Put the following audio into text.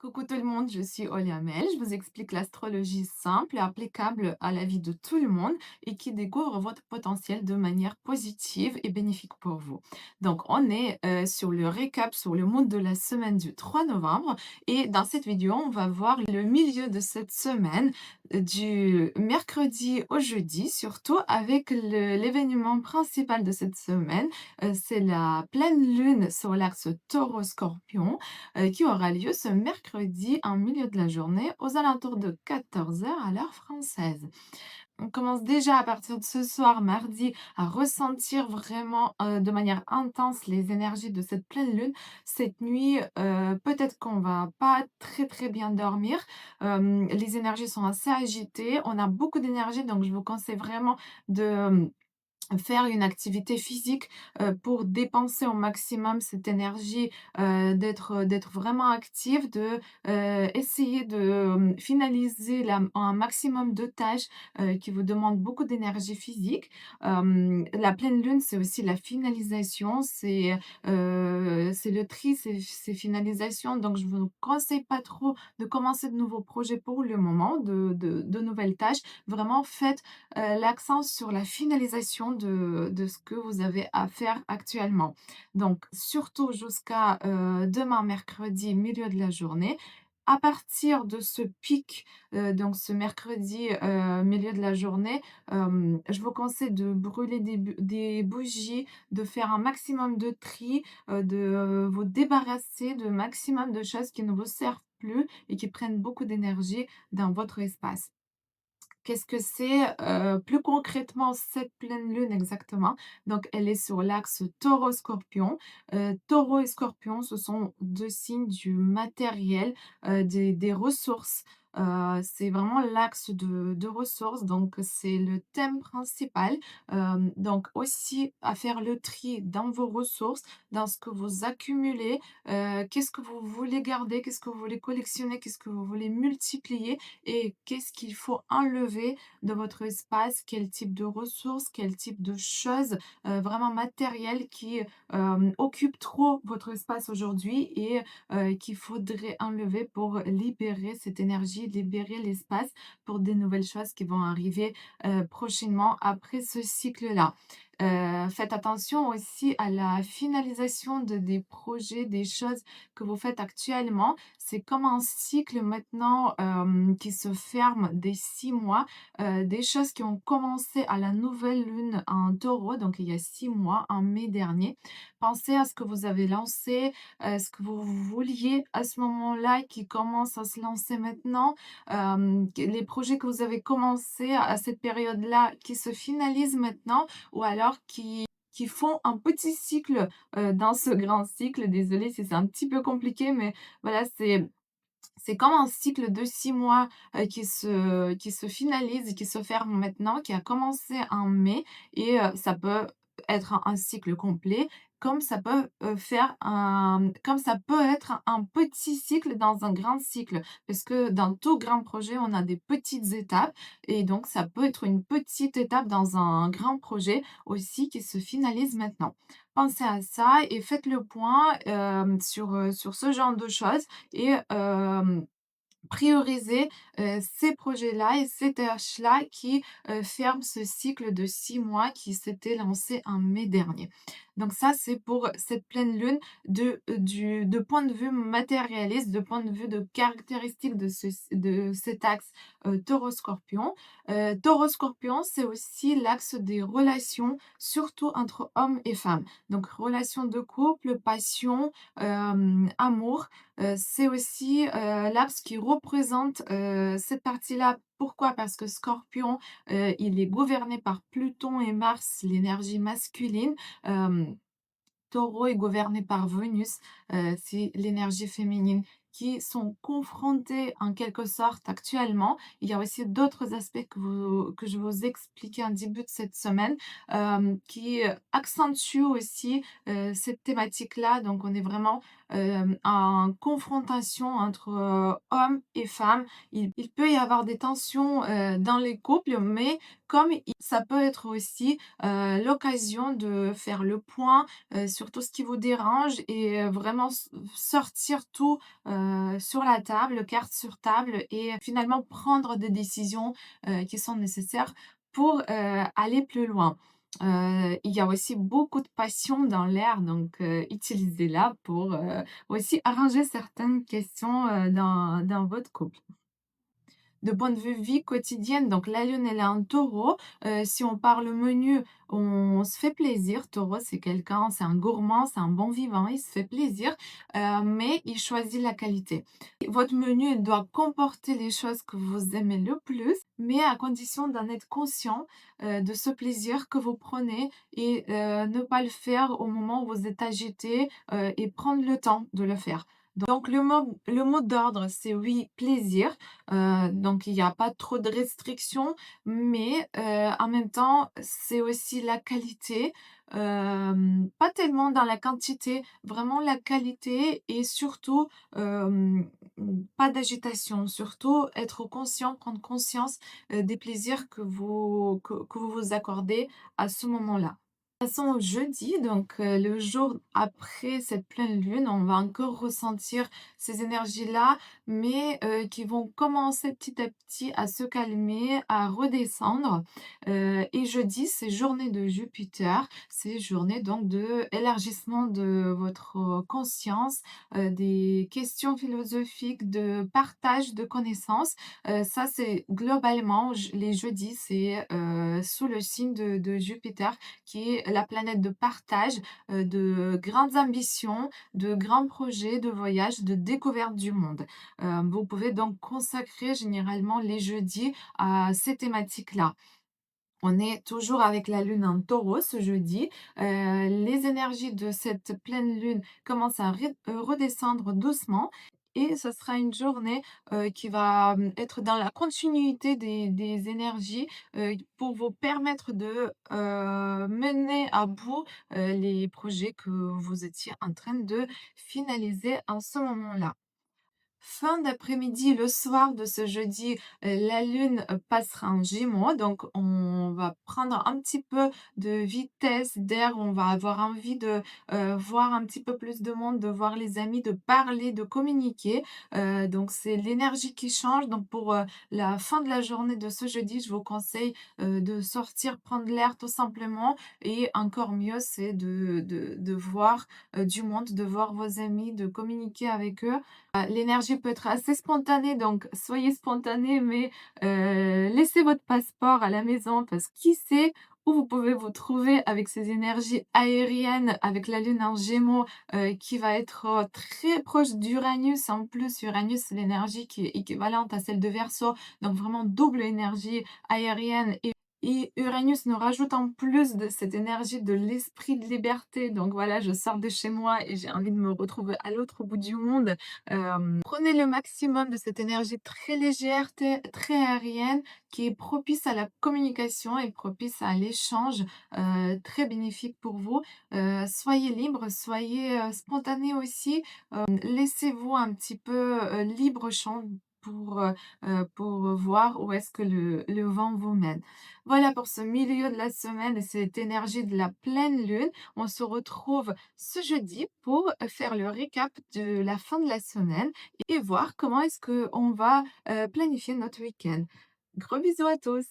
Coucou tout le monde, je suis Oliamel. Je vous explique l'astrologie simple et applicable à la vie de tout le monde et qui découvre votre potentiel de manière positive et bénéfique pour vous. Donc, on est sur le récap sur le mood de la semaine du 3 novembre et dans cette vidéo, on va voir le milieu de cette semaine du mercredi au jeudi, surtout avec l'événement principal de cette semaine. C'est la pleine lune sur l'axe taureau-scorpion qui aura lieu ce mercredi en milieu de la journée aux alentours de 14 heures à l'heure française. On commence déjà à partir de ce soir, mardi, à ressentir vraiment de manière intense les énergies de cette pleine lune. Cette nuit, peut-être qu'on va pas très très bien dormir. Les énergies sont assez agitées. On a beaucoup d'énergie, donc je vous conseille vraiment de faire une activité physique, pour dépenser au maximum cette énergie, d'être vraiment active, essayer de, finaliser un maximum de tâches, qui vous demandent beaucoup d'énergie physique. La pleine lune, c'est aussi la finalisation, c'est le tri, c'est finalisation, donc je vous conseille pas trop de commencer de nouveaux projets pour le moment, de nouvelles tâches. Vraiment faites l'accent sur la finalisation de ce que vous avez à faire actuellement. Donc surtout jusqu'à, demain mercredi, milieu de la journée. À partir de ce pic, donc ce mercredi, milieu de la journée, je vous conseille de brûler des bougies, de faire un maximum de tri, de vous débarrasser de maximum de choses qui ne vous servent plus et qui prennent beaucoup d'énergie dans votre espace. Qu'est-ce que c'est, plus concrètement cette pleine lune exactement? Donc elle est sur l'axe Taureau-Scorpion. Taureau et Scorpion, ce sont 2 signes du matériel, des ressources. C'est vraiment l'axe de ressources, donc c'est le thème principal. Donc aussi à faire le tri dans vos ressources, dans ce que vous accumulez, qu'est-ce que vous voulez garder, qu'est-ce que vous voulez collectionner, qu'est-ce que vous voulez multiplier et qu'est-ce qu'il faut enlever de votre espace, quel type de ressources, quel type de choses, vraiment matérielles qui, occupent trop votre espace aujourd'hui et qu'il faudrait enlever pour libérer cette énergie, libérer l'espace pour des nouvelles choses qui vont arriver, prochainement après ce cycle-là. Faites attention aussi à la finalisation de des projets, des choses que vous faites actuellement. C'est comme un cycle maintenant, qui se ferme des 6 mois, des choses qui ont commencé à la nouvelle lune en Taureau, donc il y a 6 mois, en mai dernier. Pensez à ce que vous avez lancé, ce que vous vouliez à ce moment-là qui commence à se lancer maintenant, que les projets que vous avez commencés à cette période-là qui se finalisent maintenant ou alors qui font un petit cycle, dans ce grand cycle. Désolée si c'est un petit peu compliqué, mais voilà, c'est comme un cycle de 6 mois, qui se finalise et qui se ferme maintenant, qui a commencé en mai et ça peut être un cycle complet, comme ça peut être un petit cycle dans un grand cycle. Parce que dans tout grand projet, on a des petites étapes et donc ça peut être une petite étape dans un grand projet aussi qui se finalise maintenant. Pensez à ça et faites le point, sur ce genre de choses et prioriser, ces projets-là et ces tâches-là qui, ferment ce cycle de 6 mois qui s'était lancé en mai dernier. Donc ça, c'est pour cette pleine lune de point de vue matérialiste, de point de vue de caractéristiques de cet axe, Taureau-Scorpion. Taureau-Scorpion, c'est aussi l'axe des relations, surtout entre hommes et femmes. Donc relations de couple, passion, amour. C'est aussi, l'axe qui représente, cette partie-là. Pourquoi? Parce que Scorpion, il est gouverné par Pluton et Mars, l'énergie masculine. Hem Taureau est gouverné par Vénus, c'est l'énergie féminine qui sont confrontés en quelque sorte actuellement. Il y a aussi d'autres aspects que je vous expliquais en début de cette semaine, qui, accentuent aussi, cette thématique-là. Donc on est vraiment, en confrontation entre, hommes et femmes. Il peut y avoir des tensions, dans les couples, mais comme i ça peut être aussi, l'occasion de faire le point, sur tout ce qui vous dérange et vraiment sortir tout, sur la table, cartes sur table et finalement prendre des décisions, qui sont nécessaires pour, aller plus loin. Il y a aussi beaucoup de passion dans l'air, donc utilisez-la pour, aussi arranger certaines questions, dans votre couple. De point de vue vie quotidienne, donc la lune, elle est en taureau. Si on parle menu, on se fait plaisir. Taureau, c'est un gourmand, c'est un bon vivant, il se fait plaisir, mais il choisit la qualité. Votre menu, il doit comporter les choses que vous aimez le plus, mais à condition d'en être conscient, de ce plaisir que vous prenez et ne pas le faire au moment où vous êtes agité, et prendre le temps de le faire. Donc le mot d'ordre, c'est oui, plaisir. Donc il y a pas trop de restrictions, mais en même temps, c'est aussi la qualité, pas tellement dans la quantité, vraiment la qualité et surtout, pas d'agitation. Surtout être conscient, prendre conscience, des plaisirs que vous vous accordez à ce moment-là. Passons au jeudi, donc le jour après cette pleine lune, on va encore ressentir ces énergies-là, mais qui vont commencer petit à petit à se calmer, à redescendre. Et jeudi, c'est journée de Jupiter, c'est journée donc de élargissement de votre conscience, des questions philosophiques, de partage de connaissances. Ça, c'est globalement, les jeudis, c'est sous le signe de Jupiter qui est la planète de partage, de grandes ambitions, de grands projets de voyage, de découverte du monde. Vous pouvez donc consacrer généralement les jeudis à ces thématiques-là. On est toujours avec la lune en taureau ce jeudi. Les énergies de cette pleine lune commencent à redescendre doucement et ce sera une journée, qui va, être dans la continuité des énergies, pour vous permettre de, mener à bout, les projets que vous étiez en train de finaliser en ce moment-là. Fin d'après-midi, le soir de ce jeudi, la lune, passera en Gémeaux, donc on va prendre un petit peu de vitesse, d'air, on va avoir envie de, voir un petit peu plus de monde, de voir les amis, de parler, de communiquer, donc c'est l'énergie qui change, donc pour, la fin de la journée de ce jeudi, je vous conseille, de sortir prendre l'air tout simplement et encore mieux, c'est de voir, du monde, de voir vos amis, de communiquer avec eux. L'énergie peut être assez spontanée, donc soyez spontané, mais laissez votre passeport à la maison parce que qui sait où vous pouvez vous trouver avec ces énergies aériennes, avec la lune en Gémeaux, qui va être, très proche d'Uranus. En plus, Uranus, c'est l'énergie qui est équivalente à celle de Verseau, donc vraiment double énergie aérienne et Uranus nous rajoute en plus de cette énergie de l'esprit de liberté. Donc voilà, je sors de chez moi et j'ai envie de me retrouver à l'autre bout du monde. Prenez le maximum de cette énergie très légère, très aérienne, qui est propice à la communication et propice à l'échange, très bénéfique pour vous. Soyez libre, soyez spontané aussi. Laissez-vous un petit peu libre champ pour voir où est-ce que le vent vous mène. Voilà pour ce milieu de la semaine et cette énergie de la pleine lune. On se retrouve ce jeudi pour faire le récap de la fin de la semaine et voir comment est-ce qu'on va planifier notre week-end. Gros bisous à tous.